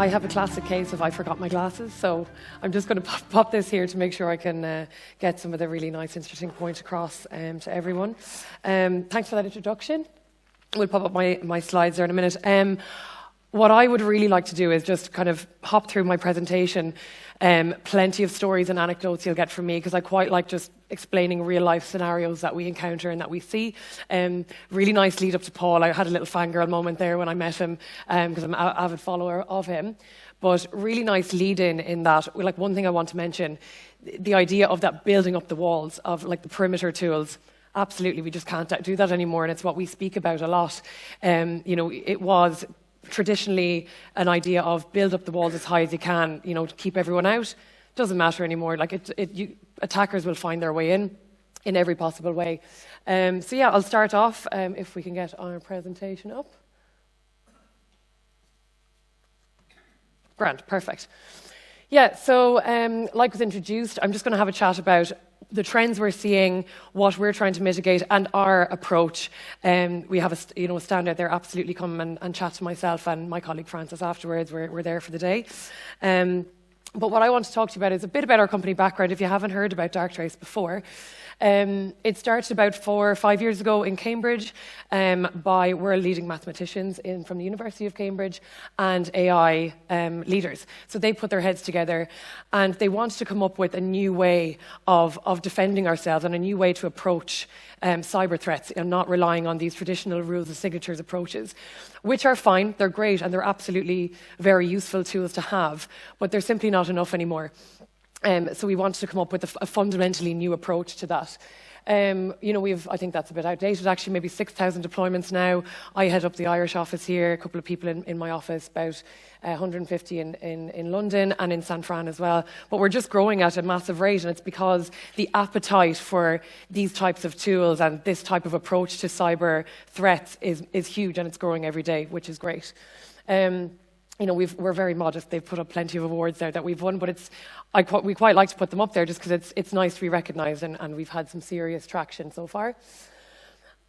I have a classic case of I forgot my glasses, so I'm just going to pop this here to make sure I can get some of the really nice, interesting points across to everyone. Thanks for that introduction. We'll pop up my slides there in a minute. What I would really like to do is just kind of hop through my presentation. Plenty of stories and anecdotes you'll get from me, because I quite like just explaining real life scenarios that we encounter and that we see. Really nice lead up to Paul. I had a little fangirl moment there when I met him, because I'm an avid follower of him. But really nice lead in that, like, one thing I want to mention, the idea of that building up the walls of like the perimeter tools. Absolutely, we just can't do that anymore, and it's what we speak about a lot. It was traditionally an idea of build up the walls as high as you can, to keep everyone out. Doesn't matter anymore. Like attackers will find their way in every possible way. So yeah, I'll start off if we can get our presentation up. Grand, perfect. Yeah, so like was introduced, I'm just going to have a chat about the trends we're seeing, what we're trying to mitigate, and our approach. We have a standout there. Absolutely come and chat to myself and my colleague Frances afterwards. We're there for the day. But what I want to talk to you about is a bit about our company background, if you haven't heard about Darktrace before. It started about 4 or 5 years ago in Cambridge by world-leading mathematicians from the University of Cambridge and AI leaders. So they put their heads together and they wanted to come up with a new way of defending ourselves and a new way to approach cyber threats and not relying on these traditional rules of signatures approaches, which are fine, they're great, and they're absolutely very useful tools to have, but they're simply not enough anymore. So we wanted to come up with a fundamentally new approach to that. I think that's a bit outdated, actually, maybe 6,000 deployments now. I head up the Irish office here, a couple of people in my office, about 150 in London and in San Fran as well. But we're just growing at a massive rate, and it's because the appetite for these types of tools and this type of approach to cyber threats is huge, and it's growing every day, which is great. We're very modest. They've put up plenty of awards there that we've won, but we quite like to put them up there just because it's nice to be recognised, and we've had some serious traction so far.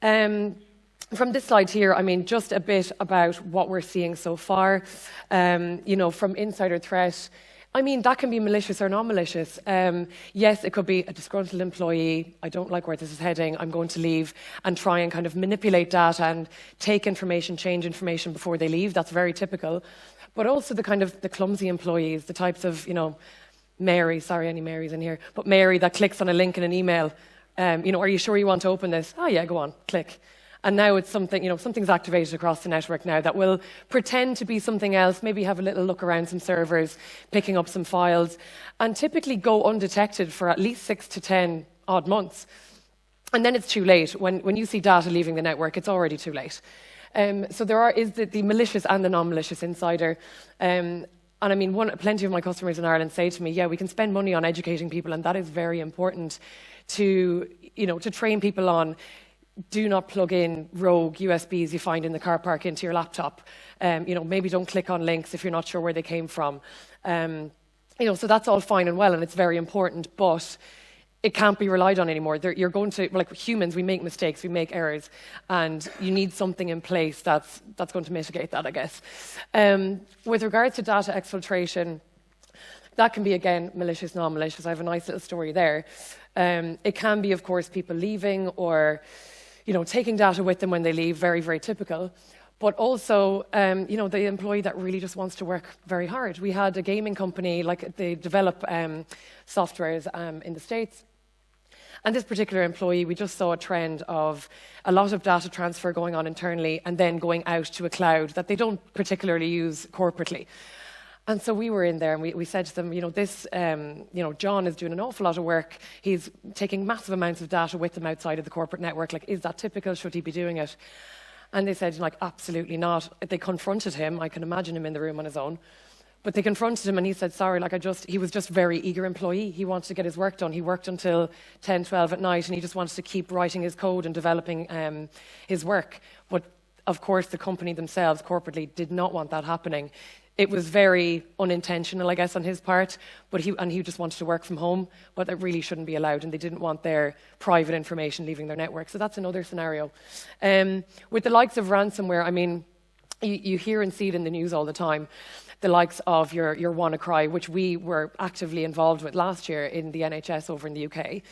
From this slide here, just a bit about what we're seeing so far. From insider threat, that can be malicious or non-malicious. Yes, it could be a disgruntled employee. I don't like where this is heading. I'm going to leave, and try and kind of manipulate data and take information, change information before they leave. That's very typical. But also the clumsy employees, the types of, Mary, sorry, any Marys in here, but Mary that clicks on a link in an email. Are you sure you want to open this? Oh yeah, go on, click. And now it's something, something's activated across the network now that will pretend to be something else, maybe have a little look around some servers, picking up some files, and typically go undetected for at least 6 to 10 odd months. And then it's too late. When you see data leaving the network, it's already too late. So there is the malicious and the non-malicious insider. And plenty of my customers in Ireland say to me, yeah, we can spend money on educating people, and that is very important to train people on. Do not plug in rogue USBs you find in the car park into your laptop. Maybe don't click on links if you're not sure where they came from. So that's all fine and well, and it's very important, but it can't be relied on anymore. You're going to, like humans, we make mistakes, we make errors, and you need something in place that's going to mitigate that, I guess. With regards to data exfiltration, that can be, again, malicious, non-malicious. I have a nice little story there. It can be, of course, people leaving or taking data with them when they leave, very, very typical. But also, the employee that really just wants to work very hard. We had a gaming company, they develop softwares in the States. And this particular employee, we just saw a trend of a lot of data transfer going on internally and then going out to a cloud that they don't particularly use corporately. And so we were in there and we said to them, John is doing an awful lot of work. He's taking massive amounts of data with him outside of the corporate network. Is that typical? Should he be doing it? And they said, absolutely not. They confronted him. I can imagine him in the room on his own. But they confronted him and he said, sorry, he was just a very eager employee. He wanted to get his work done. He worked until 10, 12 at night, and he just wanted to keep writing his code and developing his work. But of course, the company themselves, corporately, did not want that happening. It was very unintentional, I guess, on his part, but he just wanted to work from home, but that really shouldn't be allowed, and they didn't want their private information leaving their network. So that's another scenario. With the likes of ransomware, you hear and see it in the news all the time. the likes of your WannaCry, which we were actively involved with last year in the NHS over in the UK.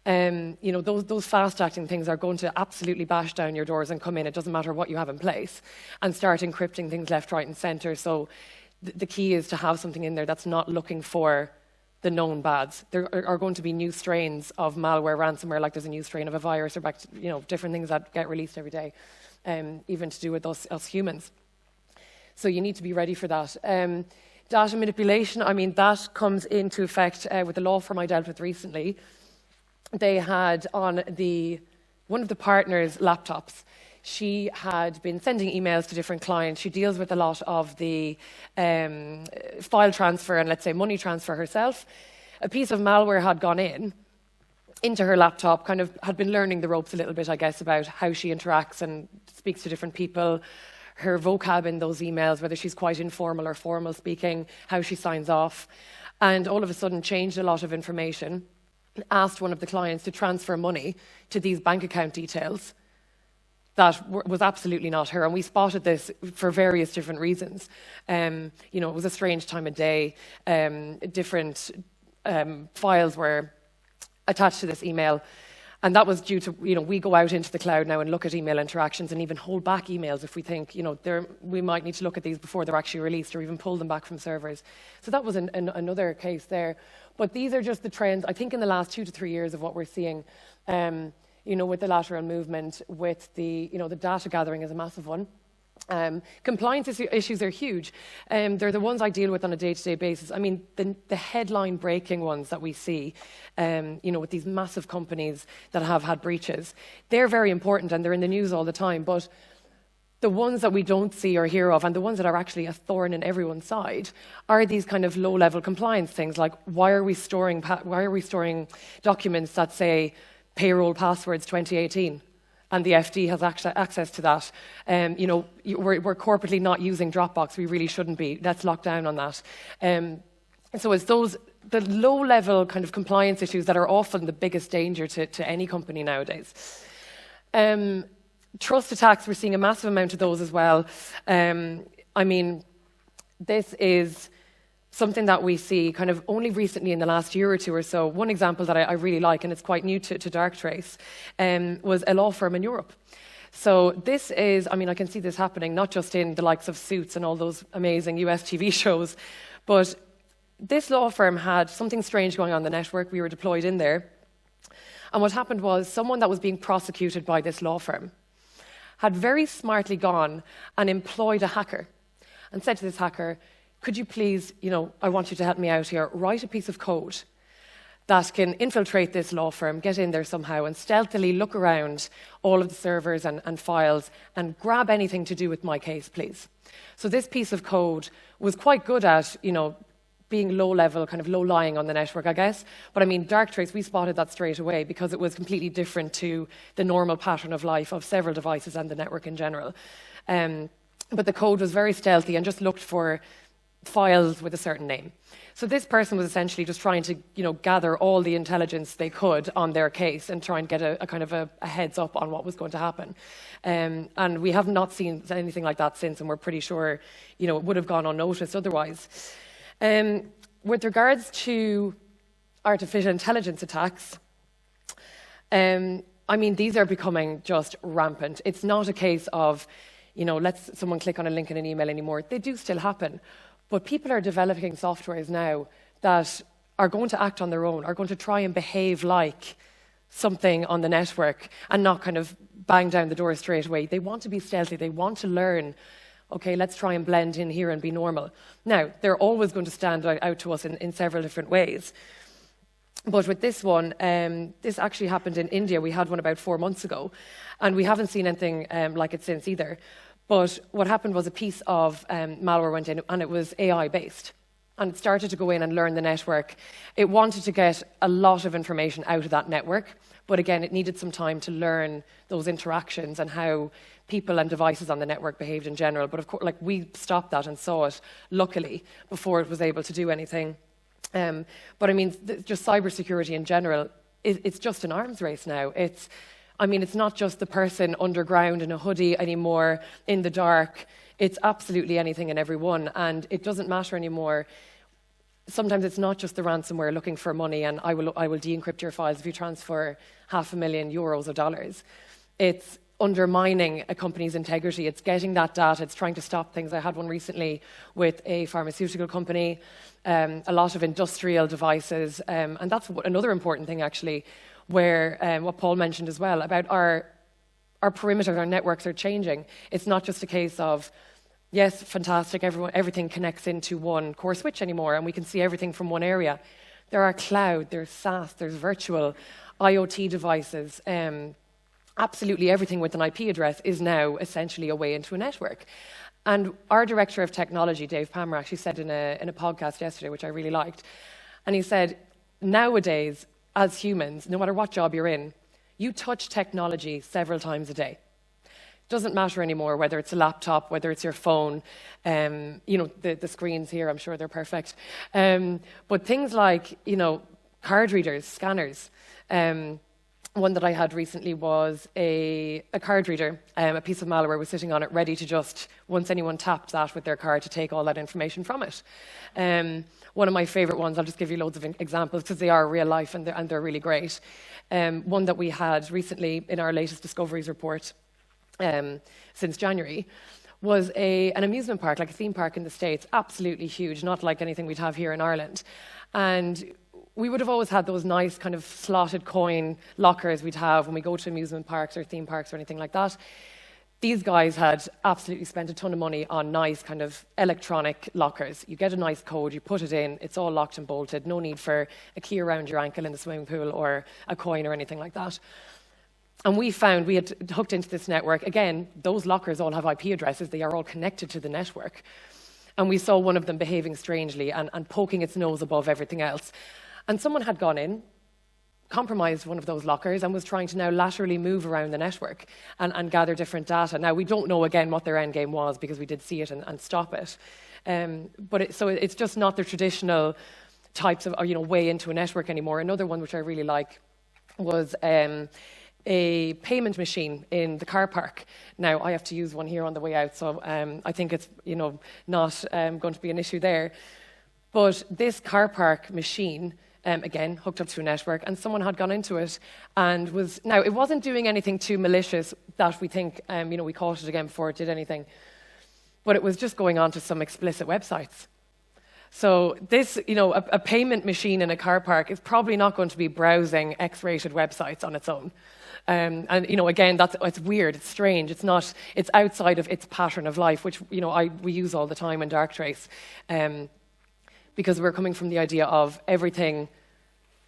You know, those fast-acting things are going to absolutely bash down your doors and come in. It doesn't matter what you have in place, and start encrypting things left, right, and centre. So the key is to have something in there that's not looking for the known bads. There are going to be new strains of malware, ransomware, like there's a new strain of a virus, or you know, different things that get released every day, even to do with us humans. So you need to be ready for that. Data manipulation, I mean, that comes into effect with the law firm I dealt with recently. They had on one of the partners' laptops, she had been sending emails to different clients. She deals with a lot of the file transfer and, let's say, money transfer herself. A piece of malware had gone into her laptop, kind of had been learning the ropes a little bit, I guess, about how she interacts and speaks to different people, her vocab in those emails, whether she's quite informal or formal speaking, how she signs off, and all of a sudden changed a lot of information, asked one of the clients to transfer money to these bank account details that was absolutely not her. And we spotted this for various different reasons. You know, it was a strange time of day. Different files were attached to this email. And that was due to, you know, we go out into the cloud now and look at email interactions and even hold back emails if we think, you know, we might need to look at these before they're actually released, or even pull them back from servers. So that was another case there. But these are just the trends, I think, in the last 2 to 3 years of what we're seeing, you know, with the lateral movement, with the, you know, the data gathering is a massive one. Compliance issues are huge. They're the ones I deal with on a day-to-day basis. I mean, the headline-breaking ones that we see, you know, with these massive companies that have had breaches, they're very important and they're in the news all the time. But the ones that we don't see or hear of, and the ones that are actually a thorn in everyone's side, are these kind of low-level compliance things, like why are we storing documents that say payroll passwords 2018? And the FD has access to that. You know, we're corporately not using Dropbox. We really shouldn't be. Let's lock down on that. And so it's the low-level kind of compliance issues that are often the biggest danger to any company nowadays. Trust attacks, we're seeing a massive amount of those as well. I mean, this is something that we see kind of only recently in the last year or two or so. One example that I really like, and it's quite new to Darktrace, was a law firm in Europe. So this is, I mean, I can see this happening not just in the likes of Suits and all those amazing US TV shows, but this law firm had something strange going on the network. We were deployed in there. And what happened was someone that was being prosecuted by this law firm had very smartly gone and employed a hacker and said to this hacker, could you please, you know, I want you to help me out here, write a piece of code that can infiltrate this law firm, get in there somehow and stealthily look around all of the servers and files and grab anything to do with my case, please. So this piece of code was quite good at, you know, being low-level, kind of low-lying on the network, I guess. But I mean, Darktrace, we spotted that straight away because it was completely different to the normal pattern of life of several devices and the network in general. But the code was very stealthy and just looked for files with a certain name. So this person was essentially just trying to, you know, gather all the intelligence they could on their case and try and get a kind of a heads up on what was going to happen. And we have not seen anything like that since, and we're pretty sure, you know, it would have gone unnoticed otherwise. With regards to artificial intelligence attacks, I mean, these are becoming just rampant. It's not a case of, you know, someone click on a link in an email anymore. They do still happen. But people are developing softwares now that are going to act on their own, are going to try and behave like something on the network and not kind of bang down the door straight away. They want to be stealthy. They want to learn, okay, let's try and blend in here and be normal. Now, they're always going to stand out to us in several different ways. But with this one, this actually happened in India. We had one about 4 months ago, and we haven't seen anything like it since either. But what happened was a piece of malware went in, and it was AI-based. And it started to go in and learn the network. It wanted to get a lot of information out of that network. But again, it needed some time to learn those interactions and how people and devices on the network behaved in general. But of course, like, we stopped that and saw it, luckily, before it was able to do anything. But I mean, just cybersecurity in general, it's just an arms race now. I mean, it's not just the person underground in a hoodie anymore, in the dark, It's absolutely anything and everyone, and it doesn't matter anymore. Sometimes it's not just the ransomware looking for money and I will de-encrypt your files if you transfer €500,000 or dollars. It's undermining a company's integrity. It's getting that data. It's trying to stop things. I had one recently with a pharmaceutical company, a lot of industrial devices, and that's another important thing actually, where what Paul mentioned as well about our perimeters, our networks are changing. It's not just a case of, yes, fantastic, everything connects into one core switch anymore and we can see everything from one area. There are cloud, there's SaaS, there's virtual, IoT devices. Absolutely everything with an IP address is now essentially a way into a network. And our Director of Technology, Dave Palmer, actually said in a podcast yesterday, which I really liked, and he said, nowadays, as humans, no matter what job you're in, you touch technology several times a day. Doesn't matter anymore whether it's a laptop, whether it's your phone, the screens here, I'm sure they're perfect. But things like, card readers, scanners. One that I had recently was a card reader. A piece of malware was sitting on it, ready to just, once anyone tapped that with their card, to take all that information from it. One of my favourite ones, I'll just give you loads of examples because they are real life and they're really great. One that we had recently in our latest Discoveries report, since January, was an amusement park, like a theme park in the States, absolutely huge, not like anything we'd have here in Ireland. And we would have always had those nice kind of slotted coin lockers we'd have when we go to amusement parks or theme parks or anything like that. These guys had absolutely spent a ton of money on nice kind of electronic lockers. You get a nice code, you put it in, it's all locked and bolted, no need for a key around your ankle in the swimming pool or a coin or anything like that. And we found we had hooked into this network. Again, those lockers all have IP addresses. They are all connected to the network. And we saw one of them behaving strangely and poking its nose above everything else. And someone had gone in, compromised one of those lockers, and was trying to now laterally move around the network and gather different data. Now, we don't know, again, what their end game was because we did see it and stop it. So it's just not the traditional types of, way into a network anymore. Another one which I really like was a payment machine in the car park. Now, I have to use one here on the way out, so I think it's not going to be an issue there. But this car park machine, again, hooked up to a network, and someone had gone into it and now it wasn't doing anything too malicious that we think, we caught it again before it did anything, but it was just going on to some explicit websites. So this, a payment machine in a car park is probably not going to be browsing X-rated websites on its own. And again, it's weird, it's strange, it's outside of its pattern of life, which, we use all the time in Darktrace, because we're coming from the idea of everything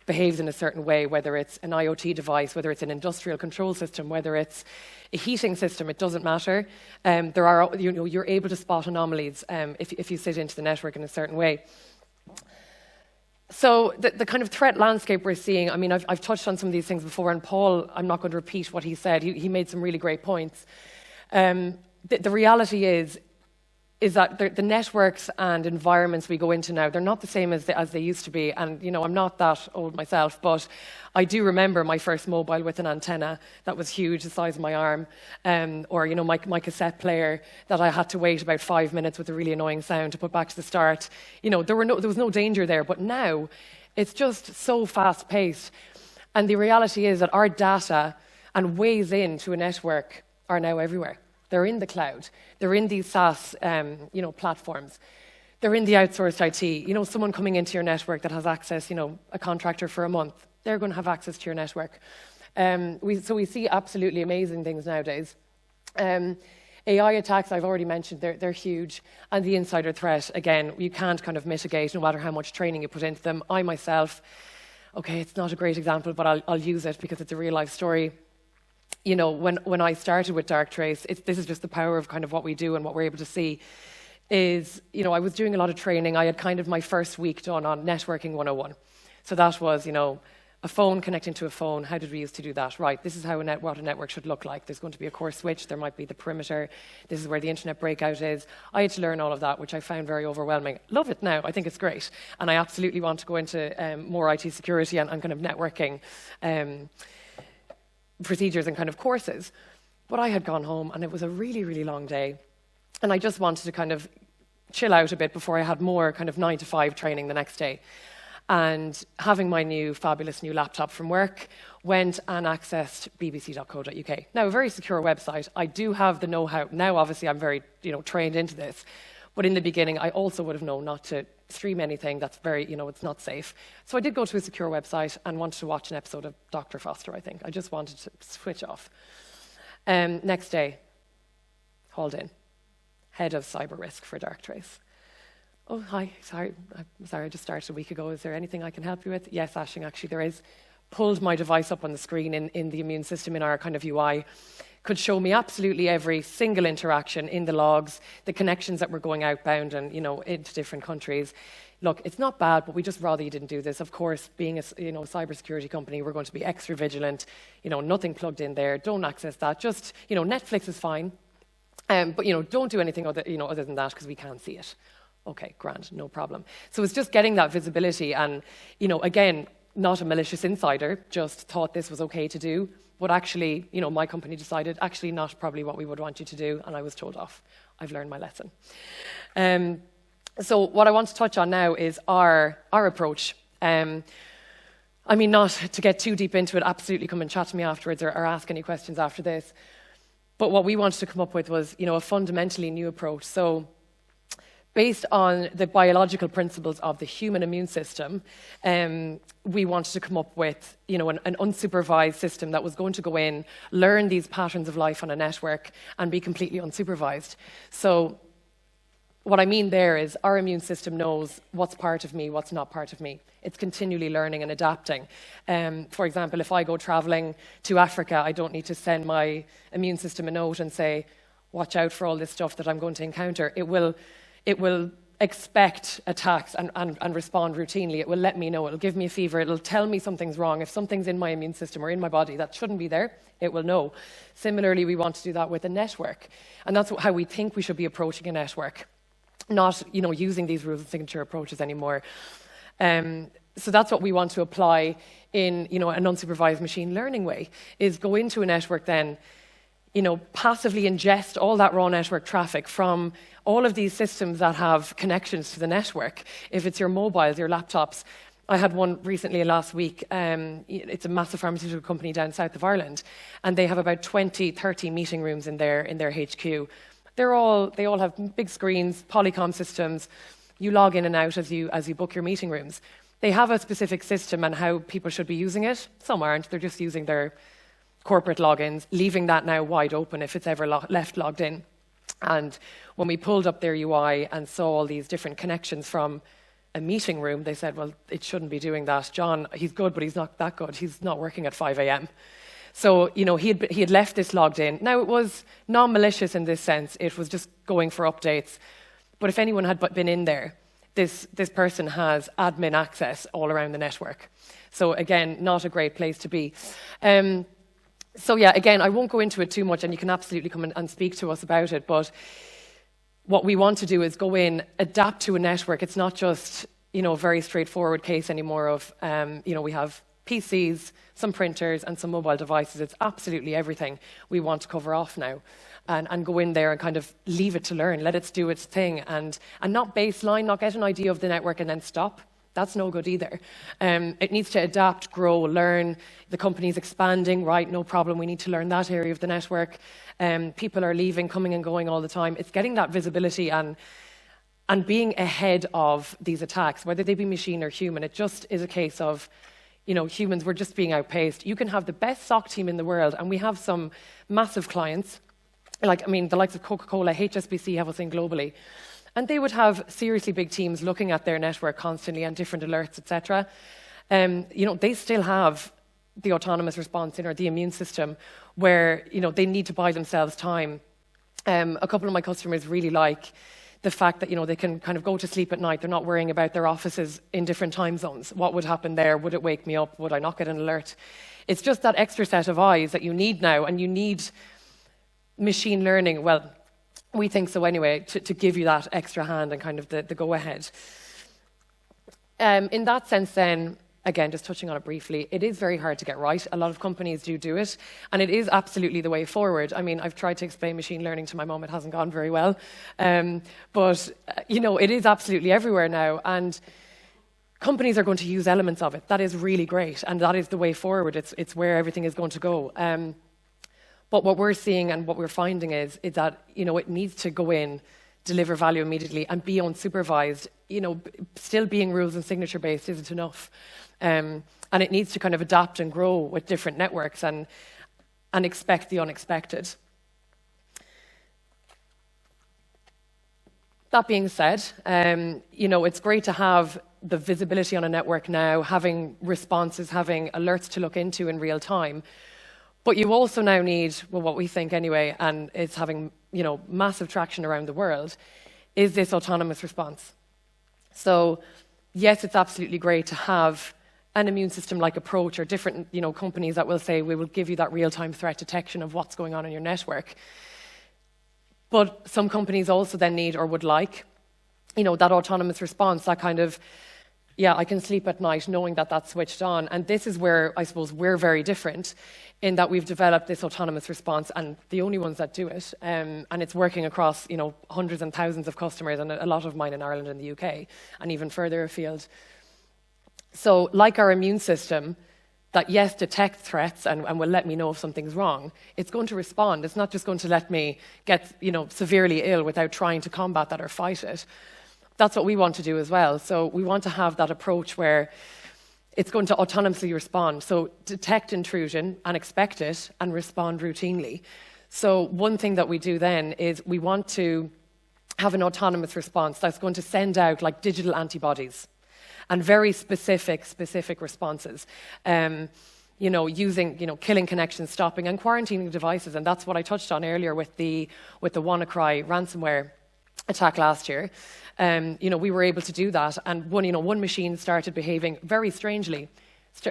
behaves in a certain way, whether it's an IoT device, whether it's an industrial control system, whether it's a heating system, it doesn't matter. You're able to spot anomalies if you sit into the network in a certain way. So the kind of threat landscape we're seeing, I've touched on some of these things before, and Paul, I'm not going to repeat what he said. He made some really great points. The reality is that the networks and environments we go into now, they're not the same as they used to be. And, I'm not that old myself, but I do remember my first mobile with an antenna that was huge, the size of my arm, or, my cassette player that I had to wait about 5 minutes with a really annoying sound to put back to the start. There was no danger there, but now it's just so fast-paced. And the reality is that our data and ways into a network are now everywhere. They're in the cloud. They're in these SaaS, platforms. They're in the outsourced IT. Someone coming into your network that has access, a contractor for a month, they're going to have access to your network. So we see absolutely amazing things nowadays. AI attacks, I've already mentioned, they're huge. And the insider threat, again, you can't kind of mitigate no matter how much training you put into them. I myself, okay, it's not a great example, but I'll use it because it's a real life story. When I started with Darktrace, this is just the power of kind of what we do and what we're able to see, is, I was doing a lot of training. I had kind of my first week done on networking 101. So that was, a phone connecting to a phone. How did we used to do that? Right, this is how what a network should look like. There's going to be a core switch. There might be the perimeter. This is where the internet breakout is. I had to learn all of that, which I found very overwhelming. Love it now. I think it's great. And I absolutely want to go into more IT security and kind of networking procedures and kind of courses. But I had gone home and it was a really, really long day. And I just wanted to kind of chill out a bit before I had more kind of 9 to 5 training the next day. And having my fabulous new laptop from work, went and accessed bbc.co.uk. Now, a very secure website. I do have the know-how. Now, obviously, I'm very trained into this. But in the beginning, I also would have known not to stream anything that's very, it's not safe. So I did go to a secure website and wanted to watch an episode of Dr. Foster, I think. I just wanted to switch off. Next day, hauled in. Head of cyber risk for Darktrace. Oh, hi, sorry, I just started a week ago. Is there anything I can help you with? Yes, Aisling, actually there is. Pulled my device up on the screen in the immune system in our kind of UI. Could show me absolutely every single interaction in the logs, the connections that were going outbound and, into different countries. Look, it's not bad, but we just rather you didn't do this. Of course, being a cybersecurity company, we're going to be extra vigilant. Nothing plugged in there. Don't access that. Just, Netflix is fine. But, don't do anything other than that because we can't see it. Okay, grand, no problem. So it's just getting that visibility and, again, not a malicious insider, just thought this was okay to do. But actually, my company decided, actually not probably what we would want you to do, and I was told off. I've learned my lesson. So what I want to touch on now is our approach. Not to get too deep into it, absolutely come and chat to me afterwards or ask any questions after this. But what we wanted to come up with was, a fundamentally new approach. So based on the biological principles of the human immune system, we wanted to come up with, an unsupervised system that was going to go in, learn these patterns of life on a network, and be completely unsupervised. So what I mean there is our immune system knows what's part of me, what's not part of me. It's continually learning and adapting. For example, if I go traveling to Africa, I don't need to send my immune system a note and say, watch out for all this stuff that I'm going to encounter. It will expect attacks and respond routinely. It will let me know. It'll give me a fever. It'll tell me something's wrong. If something's in my immune system or in my body that shouldn't be there, it will know. Similarly, we want to do that with a network. And that's how we think we should be approaching a network, not using these rules and signature approaches anymore. So that's what we want to apply in an unsupervised machine learning way, is go into a network then, passively ingest all that raw network traffic from all of these systems that have connections to the network. If it's your mobiles, your laptops. I had one recently last week. It's a massive pharmaceutical company down south of Ireland, and they have about 20, 30 meeting rooms in their HQ. They all have big screens, Polycom systems. You log in and out as you book your meeting rooms. They have a specific system and how people should be using it. Some aren't. They're just using their corporate logins, leaving that now wide open if it's ever left logged in. And when we pulled up their UI and saw all these different connections from a meeting room, they said, well, it shouldn't be doing that. John, he's good, but he's not that good. He's not working at 5 a.m. So, he had left this logged in. Now, it was non-malicious in this sense. It was just going for updates. But if anyone had been in there, this person has admin access all around the network. So, again, not a great place to be. So yeah, again, I won't go into it too much, and you can absolutely come and speak to us about it, but what we want to do is go in, adapt to a network. It's not just, a very straightforward case anymore of, we have PCs, some printers, and some mobile devices. It's absolutely everything we want to cover off now, and go in there and kind of leave it to learn, let it do its thing, and not baseline, not get an idea of the network and then stop. That's no good either. It needs to adapt, grow, learn. The company's expanding, right? No problem. We need to learn that area of the network. People are leaving, coming and going all the time. It's getting that visibility and being ahead of these attacks, whether they be machine or human. It just is a case of, humans, we're just being outpaced. You can have the best SOC team in the world, and we have some massive clients, the likes of Coca-Cola, HSBC have us in globally. And they would have seriously big teams looking at their network constantly and different alerts, etc. They still have the autonomous response in or the immune system where, they need to buy themselves time. A couple of my customers really like the fact that, they can kind of go to sleep at night. They're not worrying about their offices in different time zones. What would happen there? Would it wake me up? Would I not get an alert? It's just that extra set of eyes that you need now, and you need machine learning. Well, we think so anyway, to give you that extra hand and kind of the go-ahead. In that sense then, again, just touching on it briefly, it is very hard to get right. A lot of companies do it, and it is absolutely the way forward. I mean, I've tried to explain machine learning to my mum. It hasn't gone very well. But it is absolutely everywhere now, and companies are going to use elements of it. That is really great, and that is the way forward. It's where everything is going to go. But what we're seeing and what we're finding is that, it needs to go in, deliver value immediately, and be unsupervised. Still being rules and signature based isn't enough. And it needs to kind of adapt and grow with different networks and expect the unexpected. That being said, it's great to have the visibility on a network now, having responses, having alerts to look into in real time. But you also now need, well, what we think anyway, and it's having, massive traction around the world, is this autonomous response. So, yes, it's absolutely great to have an immune system-like approach, or different, companies that will say, we will give you that real-time threat detection of what's going on in your network. But some companies also then need, or would like, that autonomous response, that kind of, I can sleep at night knowing that that's switched on. And this is where I suppose we're very different, in that we've developed this autonomous response, and the only ones that do it. And it's working across, hundreds and thousands of customers, and a lot of mine in Ireland and the UK, and even further afield. So, like our immune system, that yes, detect threats and will let me know if something's wrong, it's going to respond. It's not just going to let me get, severely ill without trying to combat that or fight it. That's what we want to do as well. So we want to have that approach where it's going to autonomously respond. So detect intrusion and expect it and respond routinely. So one thing that we do then is we want to have an autonomous response that's going to send out like digital antibodies and very specific responses. Using, killing connections, stopping and quarantining devices. And that's what I touched on earlier with the WannaCry ransomware attack last year. We were able to do that, and one machine started behaving very strangely,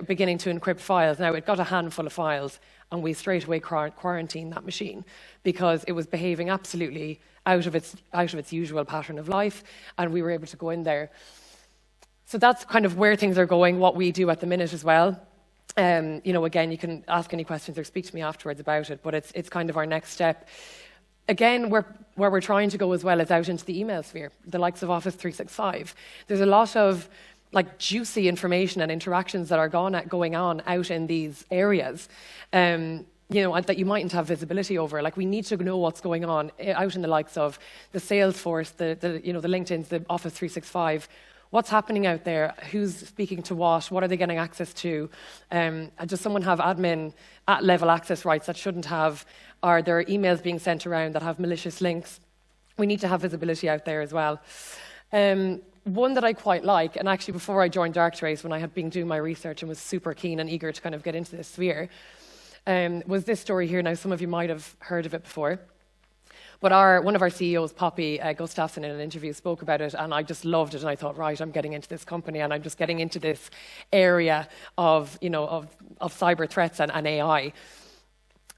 beginning to encrypt files. Now, it got a handful of files, and we straight away quarantined that machine because it was behaving absolutely out of its usual pattern of life, and we were able to go in there. So that's kind of where things are going, what we do at the minute as well. Again, you can ask any questions or speak to me afterwards about it, but it's kind of our next step. Again, where we're trying to go as well is out into the email sphere, the likes of Office 365. There's a lot of juicy information and interactions that are going on out in these areas, that you mightn't have visibility over. We need to know what's going on out in the likes of the Salesforce, the LinkedIn's, the Office 365. What's happening out there? Who's speaking to what? What are they getting access to? Does someone have admin level access rights that shouldn't have? Are there emails being sent around that have malicious links? We need to have visibility out there as well. One that I quite like, and actually before I joined Darktrace, when I had been doing my research and was super keen and eager to kind of get into this sphere, was this story here. Now, some of you might have heard of it before. But one of our CEOs, Poppy Gustafsson, in an interview spoke about it, and I just loved it. And I thought, right, I'm getting into this company, and I'm just getting into this area of cyber threats and AI.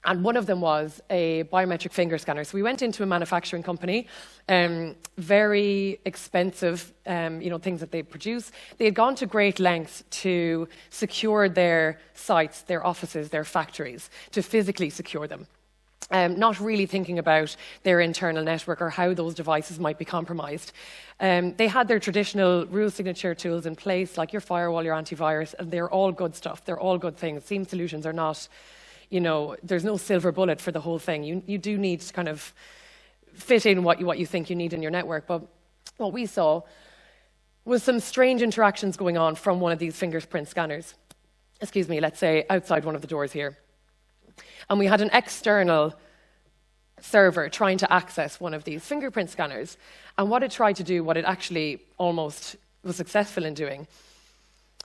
And one of them was a biometric finger scanner. So we went into a manufacturing company, very expensive, things that they produce. They had gone to great lengths to secure their sites, their offices, their factories, to physically secure them. Not really thinking about their internal network or how those devices might be compromised. They had their traditional rule signature tools in place, like your firewall, your antivirus, and they're all good stuff. They're all good things. Seam solutions are not, there's no silver bullet for the whole thing. You do need to kind of fit in what you think you need in your network. But what we saw was some strange interactions going on from one of these fingerprint scanners. Let's say outside one of the doors here. And we had an external server trying to access one of these fingerprint scanners. And what it tried to do, what it actually almost was successful in doing,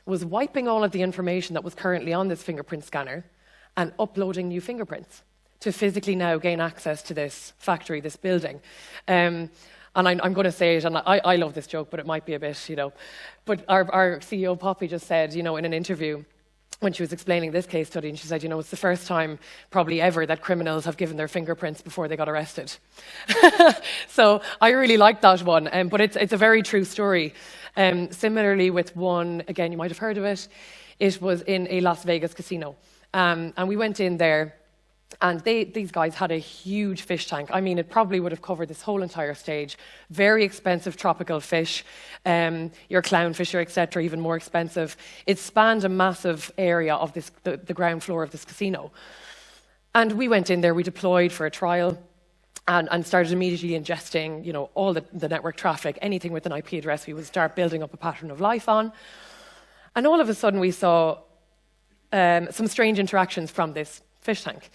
was wiping all of the information that was currently on this fingerprint scanner and uploading new fingerprints to physically now gain access to this factory, this building. And I'm going to say it, and I love this joke, but it might be a bit, But our CEO, Poppy, just said, in an interview, when she was explaining this case study, and she said, it's the first time probably ever that criminals have given their fingerprints before they got arrested. So I really like that one, but it's a very true story. Similarly with one, again, you might have heard of it, it was in a Las Vegas casino. And we went in there, and these guys had a huge fish tank. I mean, it probably would have covered this whole entire stage. Very expensive tropical fish, your clownfish, etc., even more expensive. It spanned a massive area of the ground floor of this casino. And we went in there, we deployed for a trial, and started immediately ingesting, all the network traffic, anything with an IP address we would start building up a pattern of life on. And all of a sudden we saw some strange interactions from this fish tank.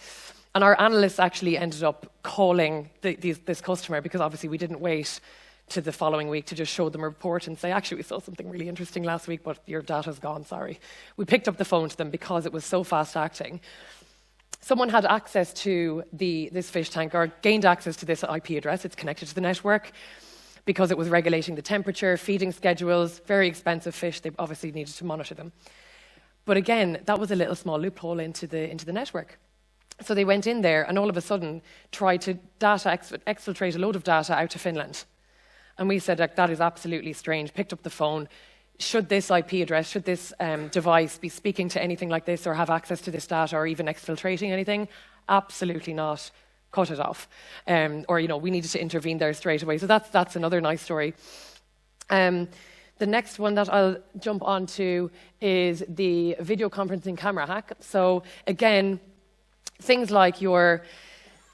And our analysts actually ended up calling this customer, because obviously we didn't wait to the following week to just show them a report and say, actually, we saw something really interesting last week, but your data's gone, sorry. We picked up the phone to them because it was so fast acting. Someone had access to this fish tank, or gained access to this IP address. It's connected to the network because it was regulating the temperature, feeding schedules, very expensive fish. They obviously needed to monitor them. But again, that was a little small loophole into the network. So they went in there and all of a sudden tried to exfiltrate a load of data out to Finland. And we said, that is absolutely strange. Picked up the phone. Should this IP address, should this device be speaking to anything like this, or have access to this data, or even exfiltrating anything? Absolutely not. Cut it off. Or we needed to intervene there straight away. So that's another nice story. The next one that I'll jump onto is the video conferencing camera hack. So again, things like you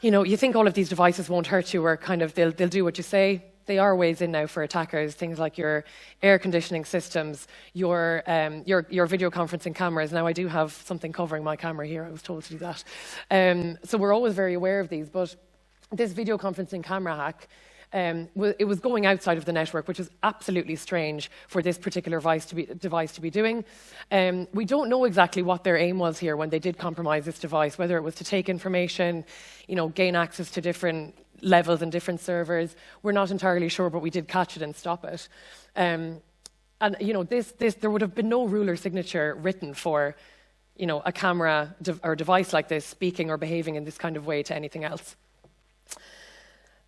think all of these devices won't hurt you, or kind of they'll do what you say. They are ways in now for attackers. Things like your air conditioning systems, your video conferencing cameras. Now I do have something covering my camera here. I was told to do that. So we're always very aware of these. But this video conferencing camera hack, it was going outside of the network, which is absolutely strange for this particular device to be doing. We don't know exactly what their aim was here when they did compromise this device, whether it was to take information, gain access to different levels and different servers. We're not entirely sure, but we did catch it and stop it. And there would have been no rule or signature written for, a camera or device like this speaking or behaving in this kind of way to anything else.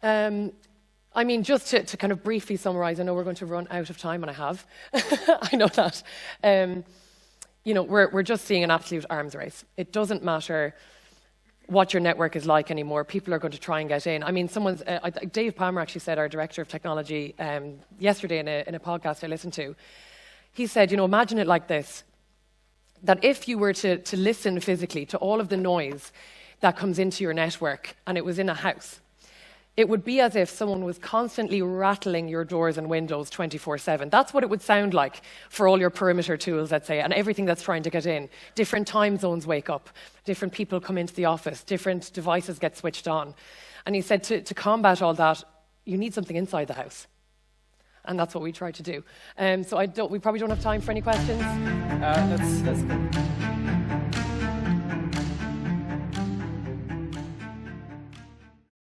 Just to kind of briefly summarize, I know we're going to run out of time, and I have. I know that. We're just seeing an absolute arms race. It doesn't matter what your network is like anymore. People are going to try and get in. I mean, Dave Palmer actually said, our director of technology, yesterday in a podcast I listened to, he said, imagine it like this, that if you were to listen physically to all of the noise that comes into your network, and it was in a house, it would be as if someone was constantly rattling your doors and windows 24/7. That's what it would sound like for all your perimeter tools, let's say, and everything that's trying to get in. Different time zones wake up, different people come into the office, different devices get switched on. And he said to combat all that, you need something inside the house. And that's what we try to do. So we probably don't have time for any questions. Let's go.